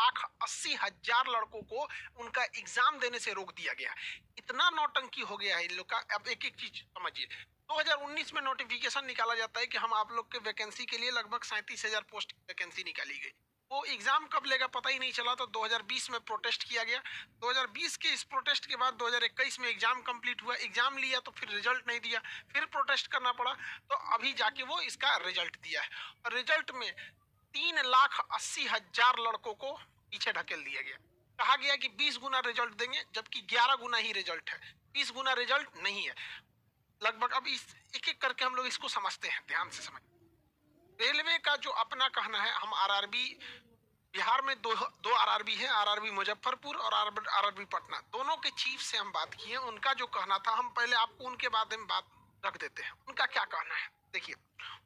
3,80,000 लड़कों को उनका एग्जाम देने से रोक दिया गया। इतना नौटंकी हो गया है इन लोग का। अब एक एक चीज समझिए, 2019 में नोटिफिकेशन निकाला जाता है कि हम आप लोग के वैकेंसी के लिए लगभग 37,000 पोस्ट वैकेंसी निकाली गई। वो एग्जाम कब लेगा पता ही नहीं चला, तो 2020 में प्रोटेस्ट किया गया। 2020 के इस प्रोटेस्ट के बाद 2021 में एग्जाम कंप्लीट हुआ, एग्जाम लिया तो फिर रिजल्ट नहीं दिया, फिर प्रोटेस्ट करना पड़ा, तो अभी जाके वो इसका रिजल्ट दिया है। और रिजल्ट में 3,80,000 लड़कों को पीछे ढकेल दिया गया। कहा गया कि 20 गुना रिजल्ट देंगे, जबकि 11 गुना ही रिजल्ट है, 20 गुना रिजल्ट नहीं है लगभग। अब इस एक एक करके हम लोग इसको समझते हैं, ध्यान से समझ। रेलवे का जो अपना कहना है, हम आरआरबी बिहार में दो आरआरबी है, आरआरबी मुजफ्फरपुर और आरआरबी पटना, दोनों के चीफ से हम बात किए। उनका जो कहना था, हम पहले आपको उनके बारे में बात रख देते हैं। उनका क्या कहना है देखिए।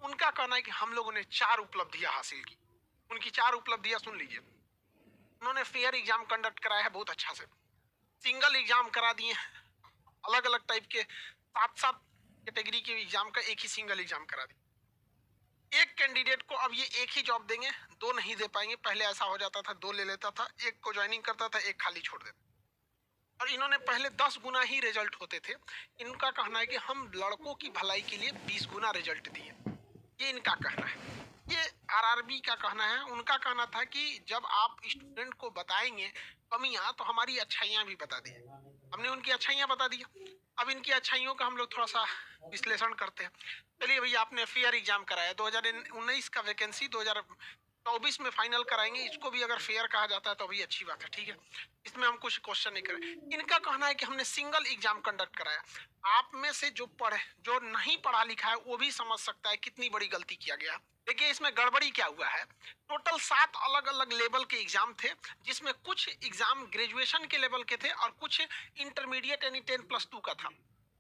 उनका कहना है कि हम लोगों ने 4 उपलब्धियां हासिल की। उनकी 4 उपलब्धियां सुन लीजिए। उन्होंने फेयर एग्जाम कंडक्ट कराया है बहुत अच्छा से, सिंगल एग्जाम करा दिए, अलग अलग टाइप के 7-7 कैटेगरी के एग्जाम का एक ही सिंगल एग्जाम करा दिया। एक कैंडिडेट को अब ये एक ही जॉब देंगे, 2 नहीं दे पाएंगे। पहले ऐसा हो जाता था, 2 ले लेता था, एक को ज्वाइनिंग करता था, एक खाली छोड़ देता। और इन्होंने पहले 10 गुना ही रिजल्ट होते थे। इनका कहना है कि हम लड़कों की भलाई के लिए 20 गुना रिजल्ट दिए, ये इनका कहना है। ये आरआरबी का कहना है। उनका कहना था कि जब आप स्टूडेंट को बताएंगे कमियां, तो हमारी अच्छाइयां भी बता दी। हमने उनकी अच्छाइयां बता दी। अब इनकी अच्छाइयों का हम लोग थोड़ा सा विश्लेषण करते हैं। चलिए भैया, आपने फेयर एग्जाम कराया, 2019 का वैकेंसी 2024 में फाइनल कराएंगे। इसको भी अगर फेयर कहा जाता है तो भी अच्छी बात है, ठीक है, इसमें हम कुछ क्वेश्चन नहीं करें। इनका कहना है कि हमने सिंगल एग्जाम कंडक्ट कराया। आप में से जो नहीं पढ़ा लिखा है वो भी समझ सकता है कितनी बड़ी गलती किया गया। देखिए इसमें गड़बड़ी क्या हुआ है। टोटल 7 अलग अलग लेवल के एग्जाम थे, जिसमें कुछ एग्जाम ग्रेजुएशन के लेवल के थे और कुछ इंटरमीडिएट यानी 10+2 का था।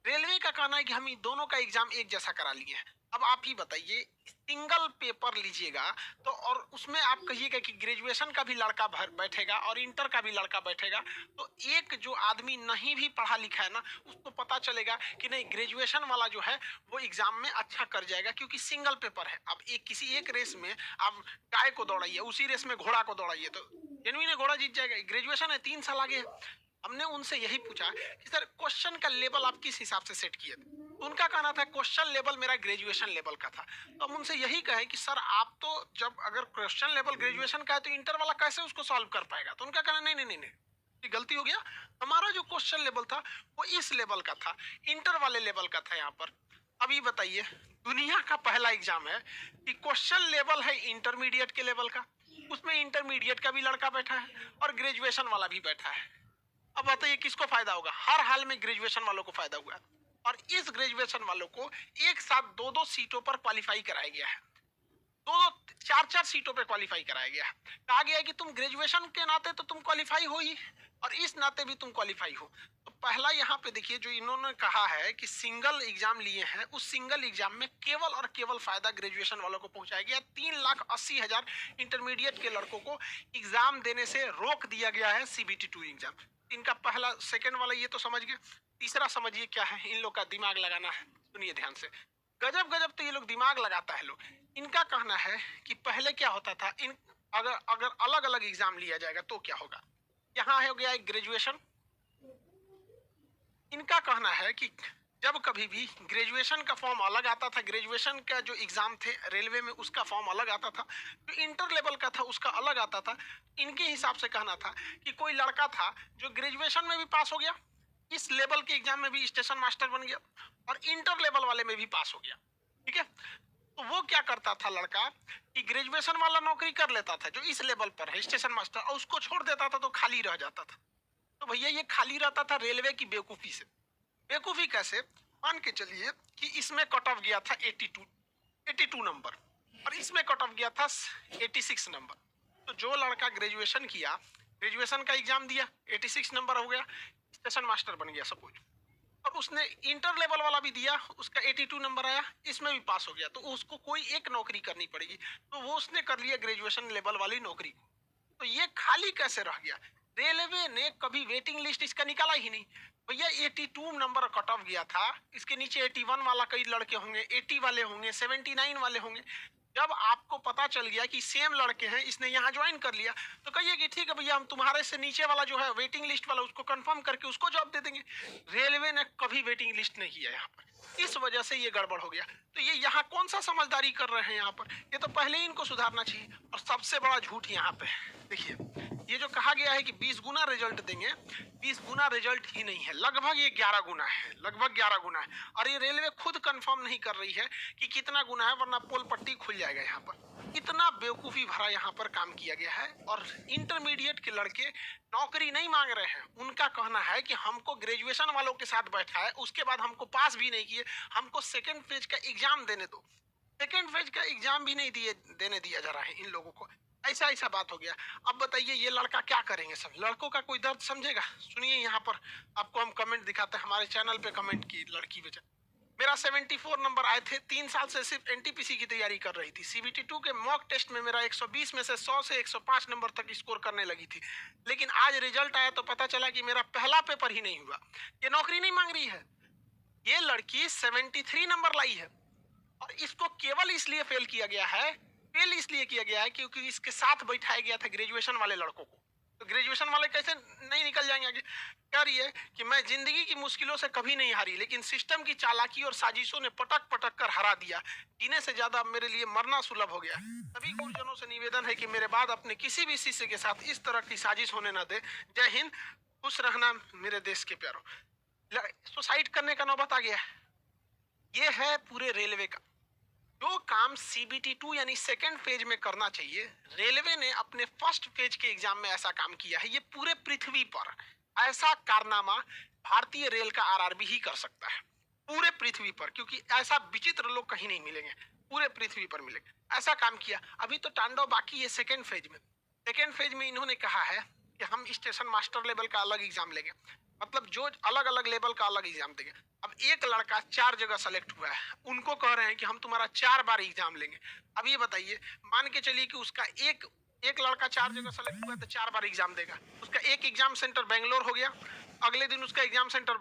रेलवे का कहना है कि हम इन दोनों का एग्जाम एक जैसा करा लिए हैं। अब आप ही बताइए, सिंगल पेपर लीजिएगा तो, और उसमें आप कहिएगा कि ग्रेजुएशन का भी लड़का बैठेगा और इंटर का भी लड़का बैठेगा, तो एक जो आदमी नहीं भी पढ़ा लिखा है ना, उसको पता चलेगा कि नहीं, ग्रेजुएशन वाला जो है वो एग्जाम में अच्छा कर जाएगा, क्योंकि सिंगल पेपर है। अब किसी एक रेस में आप गाय को दौड़ाइए, उसी रेस में घोड़ा को दौड़ाइए तो जेन्युइन घोड़ा जीत जाएगा। ग्रेजुएशन है, 3 साल आगे है। हमने उनसे यही पूछा कि सर क्वेश्चन का लेवल आप किस हिसाब से सेट किए थे। तो उनका कहना था क्वेश्चन लेवल मेरा ग्रेजुएशन लेवल का था। तो हम उनसे यही कहे कि सर आप तो जब अगर क्वेश्चन लेवल ग्रेजुएशन का है तो इंटर वाला कैसे उसको सॉल्व कर पाएगा। तो उनका कहना नहीं नहीं नहीं नहीं, गलती हो गया, हमारा जो क्वेश्चन लेवल था वो इस लेवल का था, इंटर वाले लेवल का था यहाँ पर। अभी बताइए, दुनिया का पहला एग्जाम है कि क्वेश्चन लेवल है इंटरमीडिएट के लेवल का, उसमें इंटरमीडिएट का भी लड़का बैठा है और ग्रेजुएशन वाला भी बैठा है। अब बताइए किसको फायदा होगा। हर हाल में ग्रेजुएशन वालों को फायदा हुआ, और इस ग्रेजुएशन वालों को एक साथ 2-2 सीटों पर क्वालिफाई कराया गया है। 2-2 4-4 सीटों पर क्वालिफाई कराया गया है। कहा गया है कि तुम ग्रेजुएशन के नाते तो तुम क्वालिफाई हो ही, और इस नाते भी तुम क्वालिफाई हो। तो पहला यहाँ पे देखिए, जो इन्होंने कहा है कि सिंगल एग्जाम लिए हैं, उस सिंगल एग्जाम में केवल और केवल फायदा ग्रेजुएशन वालों को पहुंचाया गया। 3,80,000 इंटरमीडिएट के लड़कों को एग्जाम देने से रोक दिया गया है CBT 2 एग्जाम। इनका पहला, सेकंड वाला ये तो समझ गए। तीसरा समझिए क्या है, इन लोग का दिमाग लगाना है। सुनिए ध्यान से, गजब गजब तो ये लोग दिमाग लगाता है लोग। इनका कहना है कि पहले क्या होता था, अगर अलग अलग एग्जाम लिया जाएगा तो क्या होगा। यहाँ हो गया एक ग्रेजुएशन। इनका कहना है कि जब कभी भी ग्रेजुएशन का फॉर्म अलग आता था, ग्रेजुएशन का जो एग्जाम थे रेलवे में उसका फॉर्म अलग आता था, जो इंटर लेवल का था उसका अलग आता था। इनके हिसाब से कहना था कि कोई लड़का था जो ग्रेजुएशन में भी पास हो गया, इस लेवल के एग्जाम में भी स्टेशन मास्टर बन गया, और इंटर लेवल वाले में भी पास हो गया, ठीक है। तो वो क्या करता था लड़का कि ग्रेजुएशन वाला नौकरी कर लेता था जो इस लेवल पर है स्टेशन मास्टर, और उसको छोड़ देता था तो खाली रह जाता था। तो भैया ये खाली रहता था रेलवे की बेवकूफ़ी से। बेवकूफ़ी कैसे, मान के चलिए कि इसमें कट ऑफ गया था 82 नंबर, और इसमें कट ऑफ गया था 86 नंबर। तो जो लड़का ग्रेजुएशन किया, ग्रेजुएशन का एग्जाम दिया, 86 नंबर हो गया, स्टेशन मास्टर बन गया सपोज, और उसने इंटर लेवल वाला भी दिया, उसका 82 नंबर आया, इसमें भी पास हो गया, तो उसको कोई एक नौकरी करनी पड़ेगी। तो वो उसने कर लिया ग्रेजुएशन लेवल वाली नौकरी। तो ये खाली कैसे रह गया। रेलवे ने कभी वेटिंग लिस्ट इसका निकाला ही नहीं। भैया 82 नंबर कट ऑफ गया था, इसके नीचे 81 वाला कई लड़के होंगे, 80 वाले होंगे, 79 वाले होंगे। जब आपको पता चल गया कि सेम लड़के हैं, इसने यहाँ ज्वाइन कर लिया, तो कहिए कि ठीक है भैया, हम तुम्हारे से नीचे वाला जो है वेटिंग लिस्ट वाला, उसको कंफर्म करके उसको जॉब दे देंगे। रेलवे ने कभी वेटिंग लिस्ट नहीं किया यहाँ पर, इस वजह से ये गड़बड़ हो गया। तो ये यहाँ कौन सा समझदारी कर रहे हैं यहाँ पर, ये तो पहले ही इनको सुधारना चाहिए। और सबसे बड़ा झूठ यहाँ पे देखिए, ये जो कहा गया है कि 20 गुना रिजल्ट देंगे, 20 गुना रिजल्ट ही नहीं है, लगभग ये 11 गुना है, लगभग 11 गुना है। और ये रेलवे खुद कंफर्म नहीं कर रही है कि कितना गुना है, वरना पोल पट्टी खुल जाएगा यहाँ पर। इतना बेवकूफ़ी भरा यहाँ पर काम किया गया है। और इंटरमीडिएट के लड़के नौकरी नहीं मांग रहे हैं, उनका कहना है कि हमको ग्रेजुएशन वालों के साथ बैठा है, उसके बाद हमको पास भी नहीं किए, हमको सेकेंड फेज का एग्जाम देने दो। सेकेंड फेज का एग्जाम भी नहीं देने दिया जा रहा है इन लोगों को। ऐसा बात हो गया। अब बताइए ये लड़का क्या करेंगे, सब लड़कों का कोई दर्द समझेगा? सुनिए यहाँ पर आपको हम कमेंट दिखाते हैं, हमारे चैनल पे कमेंट की लड़की बेचा। मेरा 74 नंबर आए थे, 3 साल से सिर्फ एनटीपीसी की तैयारी कर रही थी। सीबीटी 2 के मॉक टेस्ट में मेरा 120 में से 100 से 105 नंबर तक स्कोर करने लगी थी, लेकिन आज रिजल्ट आया तो पता चला कि मेरा पहला पेपर ही नहीं हुआ। ये नौकरी नहीं मांग रही है, ये लड़की 73 नंबर लाई है और इसको केवल इसलिए फेल किया गया है, फेल इसलिए किया गया है क्योंकि इसके साथ बैठाया गया था ग्रेजुएशन वाले लड़कों को। तो ग्रेजुएशन वाले कैसे नहीं निकल जाएंगे आगे? कह रही है कि मैं जिंदगी की मुश्किलों से कभी नहीं हारी, लेकिन सिस्टम की चालाकी और साजिशों ने पटक पटक कर हरा दिया। जीने से ज्यादा मेरे लिए मरना सुलभ हो गया। सभी गुरुजनों से निवेदन है कि मेरे बाद अपने किसी भी शिष्य के साथ इस तरह की साजिश होने न दे। जय हिंद, खुश रहना मेरे देश के प्यारों। सुसाइड करने का नौबत आ गया। ये है पूरे रेलवे का जो काम सीबीटी 2 यानी सेकेंड फेज में करना चाहिए, रेलवे ने अपने फर्स्ट फेज के एग्जाम में ऐसा काम किया है। ये पूरे पृथ्वी पर ऐसा कारनामा भारतीय रेल का आरआरबी ही कर सकता है, पूरे पृथ्वी पर, क्योंकि ऐसा विचित्र लोग कहीं नहीं मिलेंगे, पूरे पृथ्वी पर मिलेंगे। ऐसा काम किया। अभी तो तांडव बाकी है सेकेंड फेज में। सेकेंड फेज में इन्होंने कहा है कि हम स्टेशन मास्टर लेवल का अलग एग्जाम लेंगे, मतलब जो अलग अलग लेवल का अलग एग्जाम देंगे। अब एक लड़का 4 जगह सेलेक्ट हुआ है, उनको कह रहे हैं कि हम तुम्हारा 4 बार एग्जाम लेंगे। अब ये बताइए, मान के चलिए कि उसका एक लड़का 4 जगह सेलेक्ट हुआ है तो 4 बार एग्जाम देगा। उसका एक एग्जाम सेंटर बेंगलोर हो गया, अगले दिन उसका एग्जाम सेंटर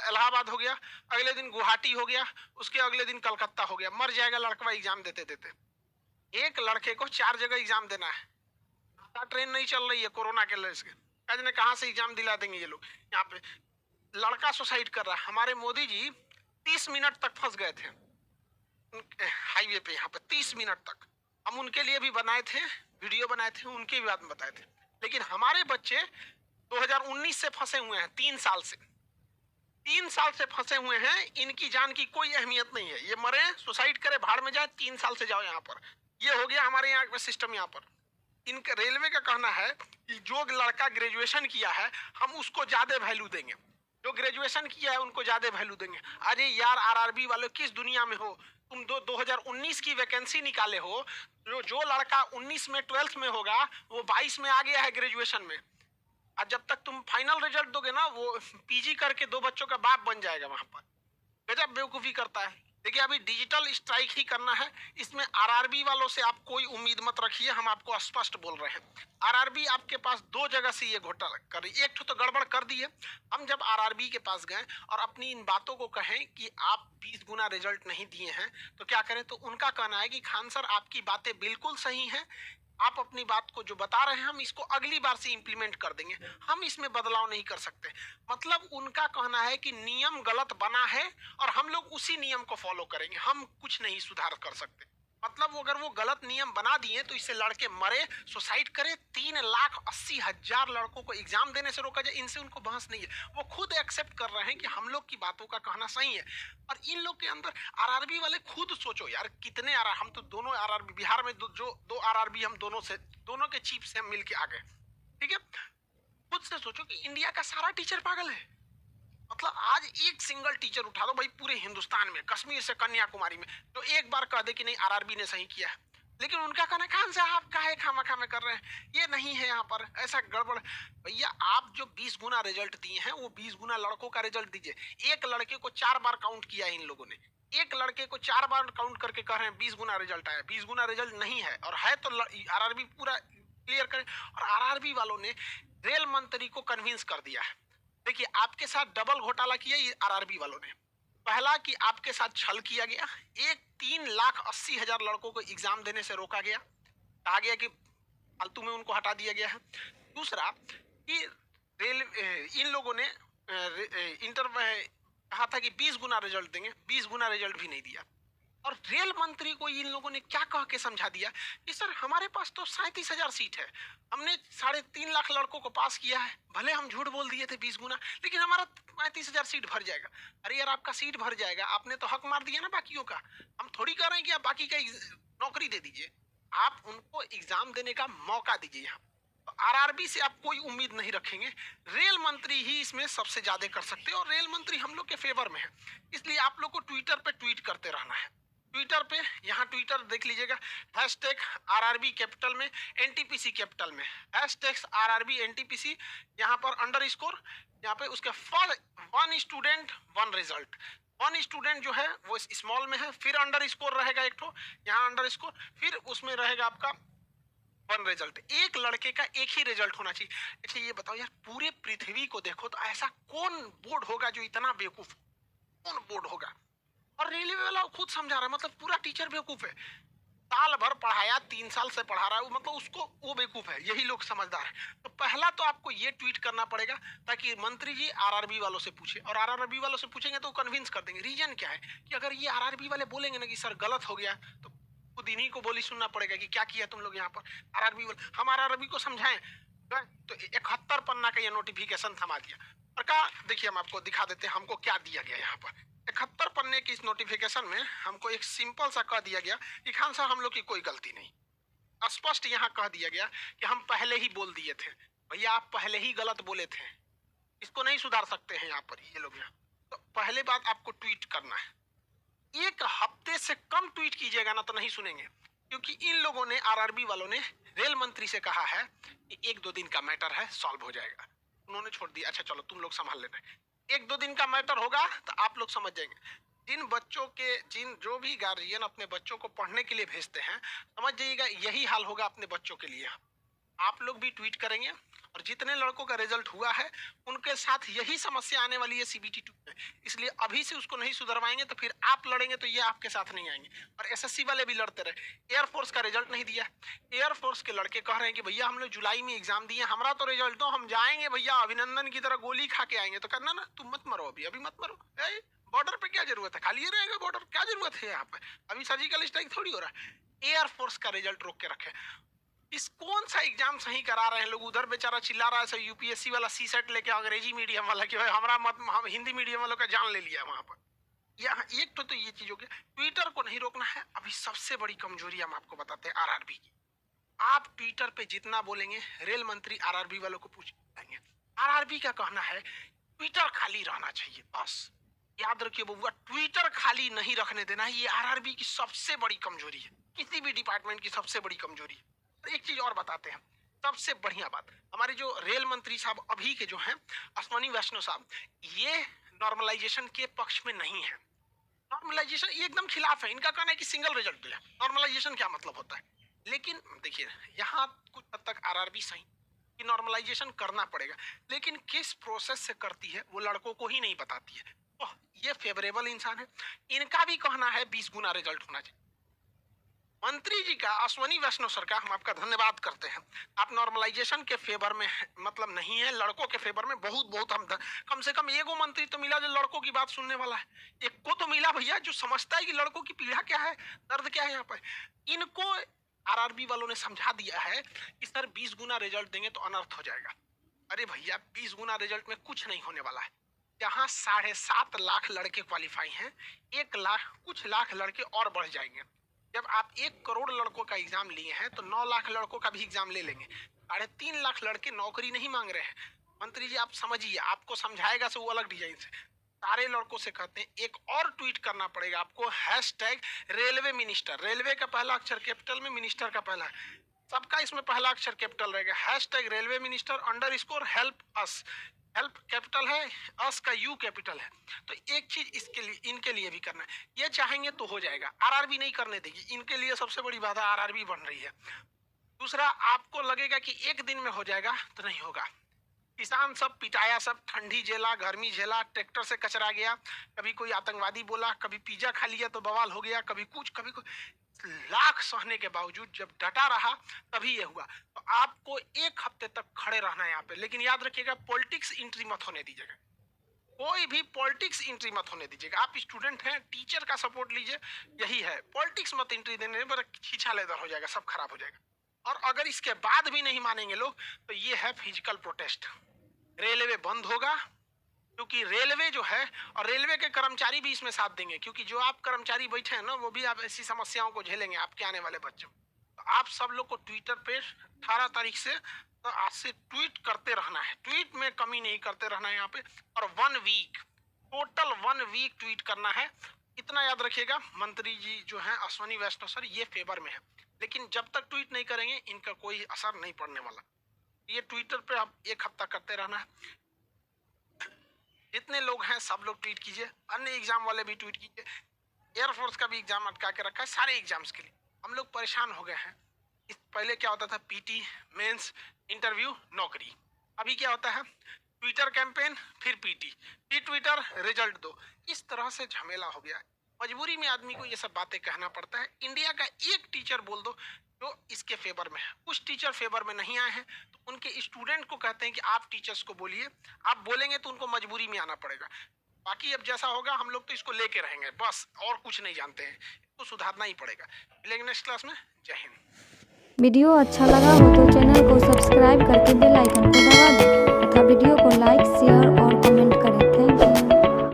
इलाहाबाद हो गया, अगले दिन गुवाहाटी हो गया, उसके अगले दिन कलकत्ता हो गया। मर जाएगा लड़का एग्जाम देते देते। एक लड़के को 4 जगह एग्जाम देना है। ट्रेन नहीं चल रही है कोरोना के वजह से, कहाँ से एग्जाम दिला देंगे ये लोग? यहाँ पे लड़का सुसाइड कर रहा है। हमारे मोदी जी 30 मिनट तक फंस गए थे हाईवे पे, यहाँ पे 30 मिनट तक हम उनके लिए भी बनाए थे, वीडियो बनाए थे, उनके भी बात में बताए थे। लेकिन हमारे बच्चे 2019 से फंसे हुए हैं, 3 साल से, 3 साल से फंसे हुए हैं। इनकी जान की कोई अहमियत नहीं है। ये मरे, सुसाइड करे, भाड़ में जाए, 3 साल से जाओ यहाँ पर। ये हो गया हमारे यहाँ सिस्टम। यहाँ पर इनका रेलवे का कहना है कि जो लड़का ग्रेजुएशन किया है हम उसको ज्यादा वैल्यू देंगे, जो ग्रेजुएशन किया है उनको ज्यादा वैल्यू देंगे। अरे यार, आरआरबी वाले किस दुनिया में हो तुम? 2019 की वैकेंसी निकाले हो, जो लड़का 19 में 12th में होगा वो 22 में आ गया है ग्रेजुएशन में। और जब तक तुम फाइनल रिजल्ट दोगे ना, वो पीजी करके 2 बच्चों का बाप बन जाएगा वहां पर। गजब बेवकूफी करता है। देखिए, अभी डिजिटल स्ट्राइक ही करना है, इसमें आरआरबी वालों से आप कोई उम्मीद मत रखिए। हम आपको स्पष्ट बोल रहे हैं, आरआरबी आपके पास 2 जगह से ये घोटाला कर रही है। एक तो गड़बड़ कर दी है। हम जब आरआरबी के पास गए और अपनी इन बातों को कहें कि आप 20 गुना रिजल्ट नहीं दिए हैं तो क्या करें, तो उनका कहना है कि खान सर आपकी बातें बिल्कुल सही हैं, आप अपनी बात को जो बता रहे हैं हम इसको अगली बार से इंप्लीमेंट कर देंगे, हम इसमें बदलाव नहीं कर सकते। मतलब उनका कहना है कि नियम गलत बना है और हम लोग उसी नियम को फॉलो करेंगे, हम कुछ नहीं सुधार कर सकते। मतलब अगर वो गलत नियम बना दिए तो इससे लड़के मरे, सुसाइड करे, 3,80,000 लड़कों को एग्जाम देने से रोका जाए, इनसे उनको बहस नहीं है। वो खुद एक्सेप्ट कर रहे हैं कि हम लोग की बातों का कहना सही है। और इन लोग के अंदर आरआरबी वाले खुद सोचो यार, कितने हम तो दोनों आरआरबी बिहार में दो आरआरबी हम दोनों के चीफ से हम मिलके आ गए, ठीक है। खुद से सोचो कि इंडिया का सारा टीचर पागल है। मतलब आज एक सिंगल टीचर उठा दो भाई पूरे हिंदुस्तान में, कश्मीर से कन्याकुमारी में, तो एक बार कह दे कि नहीं आरआरबी ने सही किया है। लेकिन उनका कहना खान से आप काहे खामा में कर रहे हैं, ये नहीं है यहाँ पर, ऐसा गड़बड़। भैया आप जो 20 गुना रिजल्ट दिए हैं वो 20 गुना लड़कों का रिजल्ट दीजिए। एक लड़के को 4 बार काउंट किया है इन लोगों ने, एक लड़के को 4 बार काउंट करके कह रहे हैं 20 गुना रिजल्ट आया। 20 गुना रिजल्ट नहीं है, और है तो आरआरबी पूरा क्लियर करें। और आरआरबी वालों ने रेल मंत्री को कन्विंस कर दिया है। देखिए आपके साथ डबल घोटाला किया ये आरआरबी वालों ने। पहला कि आपके साथ छल किया गया, एक 3,80,000 लड़कों को एग्जाम देने से रोका गया, कहा गया कि फालतू में उनको हटा दिया गया है। दूसरा कि इन लोगों ने इंटर में कहा था कि 20 गुना रिजल्ट देंगे, 20 गुना रिजल्ट भी नहीं दिया। और रेल मंत्री को इन लोगों ने क्या कह के समझा दिया कि सर हमारे पास तो 37,000 सीट है, हमने 3.5 लाख लड़कों को पास किया है, भले हम झूठ बोल दिए थे 20 गुना, लेकिन हमारा 35,000 सीट भर जाएगा। अरे यार, आपका सीट भर जाएगा, आपने तो हक मार दिया ना बाकियों का। हम थोड़ी कह रहे हैं कि आप बाकी का नौकरी दे दीजिए, आप उनको एग्जाम देने का मौका दीजिए। यहाँ तो आरआरबी से आप कोई उम्मीद नहीं रखेंगे, रेल मंत्री ही इसमें सबसे ज्यादा कर सकते हैं, और रेल मंत्री हम लोग के फेवर में है। इसलिए आप लोग को ट्विटर पे ट्वीट करते रहना है। ट्विटर पे, यहाँ ट्विटर देख लीजिएगा, हैशटैग आरआरबी कैपिटल में, एनटीपीसी कैपिटल में, हैशटैग आरआरबी एनटीपीसी, यहाँ पर अंडरस्कोर, यहाँ पे उसके फॉर 1 स्टूडेंट 1 रिजल्ट, 1 स्टूडेंट जो है वो स्मॉल में है, फिर अंडरस्कोर रहेगा एक तो, यहाँ अंडरस्कोर, फिर उसमें रहेगा आपका 1 रिजल्ट। एक लड़के का एक ही रिजल्ट होना चाहिए। अच्छा ये बताओ यार, पूरे पृथ्वी को देखो तो ऐसा कौन बोर्ड होगा जो इतना बेवकूफ, कौन बोर्ड होगा? और रेलवे वाला खुद समझा रहा है, मतलब पूरा टीचर बेवकूफ है। साल भर पढ़ाया, 3 साल से पढ़ा रहा है, मतलब उसको वो बेवकूफ है, यही लोग समझदार है। तो पहला तो आपको ये ट्वीट करना पड़ेगा ताकि मंत्री जी आरआरबी वालों से पूछे, और आरआरबी वालों से पूछेंगे तो कन्विंस कर देंगे। रीजन क्या है कि अगर ये आरआरबी वाले बोलेंगे ना कि सर गलत हो गया, तो खुद इन्हीं को बोली सुनना पड़ेगा कि क्या किया तुम लोग यहाँ पर। आरआरबी वाले, हम आरआरबी को समझाएं तो 71 पन्ना का ये नोटिफिकेशन थमा दिया और कहा देखिए हम आपको दिखा देते हैं हमको क्या दिया गया। यहाँ पर 71 पन्ने की इस नोटिफिकेशन में हमको एक सिंपल सा कह दिया गया कि खान साहब हम लोग की कोई गलती नहीं। स्पष्ट यहाँ कह दिया गया कि हम पहले ही बोल दिए थे। भैया आप पहले ही गलत बोले थे, इसको नहीं सुधार सकते हैं यहाँ पर ये लोग। यहाँ तो पहले बात आपको ट्वीट करना है, 1 हफ्ते से कम ट्वीट कीजिएगा ना तो नहीं सुनेंगे, क्योंकि इन लोगों ने, आरआरबी वालों ने रेल मंत्री से कहा है कि 1-2 दिन का मैटर है, सॉल्व हो जाएगा। उन्होंने छोड़ दिया, अच्छा चलो तुम लोग संभाल लेना। 1-2 दिन का मैटर होगा तो आप लोग समझ जाएंगे। जिन बच्चों के, जो भी गार्जियन अपने बच्चों को पढ़ने के लिए भेजते हैं, समझ जाइएगा यही हाल होगा अपने बच्चों के लिए। आप लोग भी ट्वीट करेंगे और जितने लड़कों का रिजल्ट हुआ है उनके साथ यही समस्या आने वाली है सीबीटी 2 में। इसलिए अभी से उसको नहीं सुधरवाएंगे तो फिर आप लड़ेंगे तो ये आपके साथ नहीं आएंगे। और एसएससी वाले भी लड़ते रहे। एयरफोर्स का रिजल्ट नहीं दिया, एयरफोर्स के लड़के कह रहे हैं कि भैया हम लोग जुलाई में एग्जाम दिए, हमारा तो रिजल्ट दो, हम जाएंगे भैया अभिनंदन की तरह गोली खा के आएंगे। तो करना ना, तुम मत मरो, अभी मत मरो। बॉर्डर पे क्या जरूरत है, खाली रहेगा बॉर्डर, क्या जरूरत है यहाँ पे, अभी सर्जिकल स्ट्राइक थोड़ी हो रहा है। एयरफोर्स का रिजल्ट रोक के रखे। इस कौन सा एग्जाम सही करा रहे हैं लोग, उधर बेचारा चिल्ला रहा है यूपीएससी वाला सी सेट लेके अंग्रेजी मीडियम वाला कि हमारा मत, हम हिंदी मीडियम वालों का जान ले लिया वहां पर। यहाँ एक तो ये चीज हो गया, ट्विटर को नहीं रोकना है। अभी सबसे बड़ी कमजोरी हम आपको बताते हैं आरआरबी की। आप ट्विटर पे जितना बोलेंगे रेल मंत्री आरआरबी वालों को पूछ लेंगे। आरआरबी का कहना है ट्विटर खाली रहना चाहिए, बस याद रखिए बबुआ, ट्विटर खाली नहीं रखने देना है। ये आरआरबी की सबसे बड़ी कमजोरी है, किसी भी डिपार्टमेंट की सबसे बड़ी कमजोरी है। एक चीज और बताते हैं, सबसे बढ़िया बात, हमारे जो रेल मंत्री साहब अभी के जो हैं अश्वनी वैष्णव साहब, ये नॉर्मलाइजेशन के पक्ष में नहीं है। नॉर्मलाइजेशन ये एकदम खिलाफ है। इनका कहना है कि सिंगल रिजल्ट दिया, नॉर्मलाइजेशन क्या मतलब होता है। लेकिन देखिए यहाँ कुछ हद तक आरआरबी सही कि नॉर्मलाइजेशन करना पड़ेगा, लेकिन किस प्रोसेस से करती है वो लड़कों को ही नहीं बताती है। तो ये फेवरेबल इंसान है। इनका भी कहना है 20 गुना रिजल्ट होना चाहिए। मंत्री जी का, अश्वनी वैष्णव सर का हम आपका धन्यवाद करते हैं। आप नॉर्मलाइजेशन के फेवर में मतलब नहीं है, लड़कों के फेवर में बहुत हम कम से कम एगो मंत्री तो मिला जो लड़कों की बात सुनने वाला है। एक को तो मिला भैया जो समझता है कि लड़कों की पीड़ा क्या है, दर्द क्या है यहाँ पर। इनको आरआरबी वालों ने समझा दिया है कि सर 20 गुना रिजल्ट देंगे तो अनर्थ हो जाएगा। अरे भैया 20 गुना रिजल्ट में कुछ नहीं होने वाला है। जहाँ 7.5 लाख लड़के क्वालिफाई हैं, 1 लाख कुछ लाख लड़के और बढ़ जाएंगे। जब आप 1 करोड़ लड़कों का एग्जाम लिए हैं तो 9 लाख लड़कों का भी एग्जाम ले लेंगे। 3.5 लाख लड़के नौकरी नहीं मांग रहे हैं। मंत्री जी आप समझिए, आपको समझाएगा से वो अलग डिजाइन से। सारे लड़कों से कहते हैं एक और ट्वीट करना पड़ेगा आपको, हैशटैग रेलवे मिनिस्टर, रेलवे का पहला अक्षर कैपिटल में, मिनिस्टर का पहला, सबका इसमें पहला अक्षर कैपिटल रहेगा। Hashtag railway minister underscore help us, help capital है, अस का यू कैपिटल है। तो एक चीज इसके लिए, इनके लिए भी करना है, ये चाहेंगे तो हो जाएगा। आरआरबी नहीं करने देगी, इनके लिए सबसे बड़ी बात है आरआरबी बन रही है। दूसरा, आपको लगेगा कि 1 दिन में हो जाएगा तो नहीं होगा। किसान सब पिटाया, सब ठंडी झेला, गर्मी झेला, ट्रैक्टर से कचरा गया, कभी कोई आतंकवादी बोला, कभी पिज्जा खा लिया तो बवाल हो गया, कभी कुछ कभी कुछ। लाख सहने के बावजूद जब डटा रहा तभी ये हुआ। तो आपको एक हफ्ते तक खड़े रहना है यहाँ पे, लेकिन याद रखिएगा पॉलिटिक्स एंट्री मत होने दीजिएगा, कोई भी पॉलिटिक्स एंट्री मत होने दीजिएगा। आप स्टूडेंट हैं, टीचर का सपोर्ट लीजिए, यही है। पॉलिटिक्स मत एंट्री देने पर खींचा लेदर हो जाएगा, सब खराब हो जाएगा। और अगर इसके बाद भी नहीं मानेंगे लोग तो ये है फिजिकल प्रोटेस्ट। रेलवे बंद होगा, क्योंकि रेलवे जो है, और रेलवे के कर्मचारी भी इसमें साथ देंगे, क्योंकि जो आप कर्मचारी बैठे हैं ना, वो भी आप ऐसी समस्याओं को झेलेंगे आपके आने वाले बच्चों। तो आप सब लोग को ट्विटर पे 18 तारीख से, तो आज से ट्वीट करते रहना है, ट्वीट में कमी नहीं करते रहना है यहाँ पे। और 1 वीक, टोटल 1 वीक ट्वीट करना है। इतना याद रखिएगा, मंत्री जी जो हैं अश्विनी वैष्णव सर, ये फेवर में है, लेकिन जब तक ट्वीट नहीं करेंगे इनका कोई असर नहीं पड़ने वाला। ये ट्विटर पे आप 1 हफ्ता करते रहना है। जितने लोग हैं सब लोग ट्वीट कीजिए, अन्य एग्जाम वाले भी ट्वीट कीजिए। एयरफोर्स का भी एग्जाम अटका के रखा है, सारे एग्जाम्स के लिए हम लोग परेशान हो गए हैं। पहले क्या होता था, पीटी, मेंस, इंटरव्यू, नौकरी। अभी क्या होता है, ट्विटर कैंपेन, फिर पीटी, फिर ट्विटर, रिजल्ट दो। इस तरह से झमेला हो गया है। मजबूरी में आदमी को ये सब बातें कहना पड़ता है। इंडिया का एक टीचर बोल दो जो इसके फेवर में है। कुछ टीचर फेवर में नहीं आए हैं तो उनके स्टूडेंट को कहते हैं कि आप टीचर्स को बोलिए, आप बोलेंगे तो उनको मजबूरी में आना पड़ेगा। बाकी अब जैसा होगा हम लोग तो इसको लेके रहेंगे बस, और कुछ नहीं जानते हैं, इसको सुधारना ही पड़ेगा। मिलेंगे नेक्स्ट क्लास में। जय हिंद। वीडियो अच्छा लगा हो तो चैनल को सब्सक्राइब करके बेल आइकन को दबा दें तथा वीडियो को लाइक, शेयर और कमेंट करें। Thank you.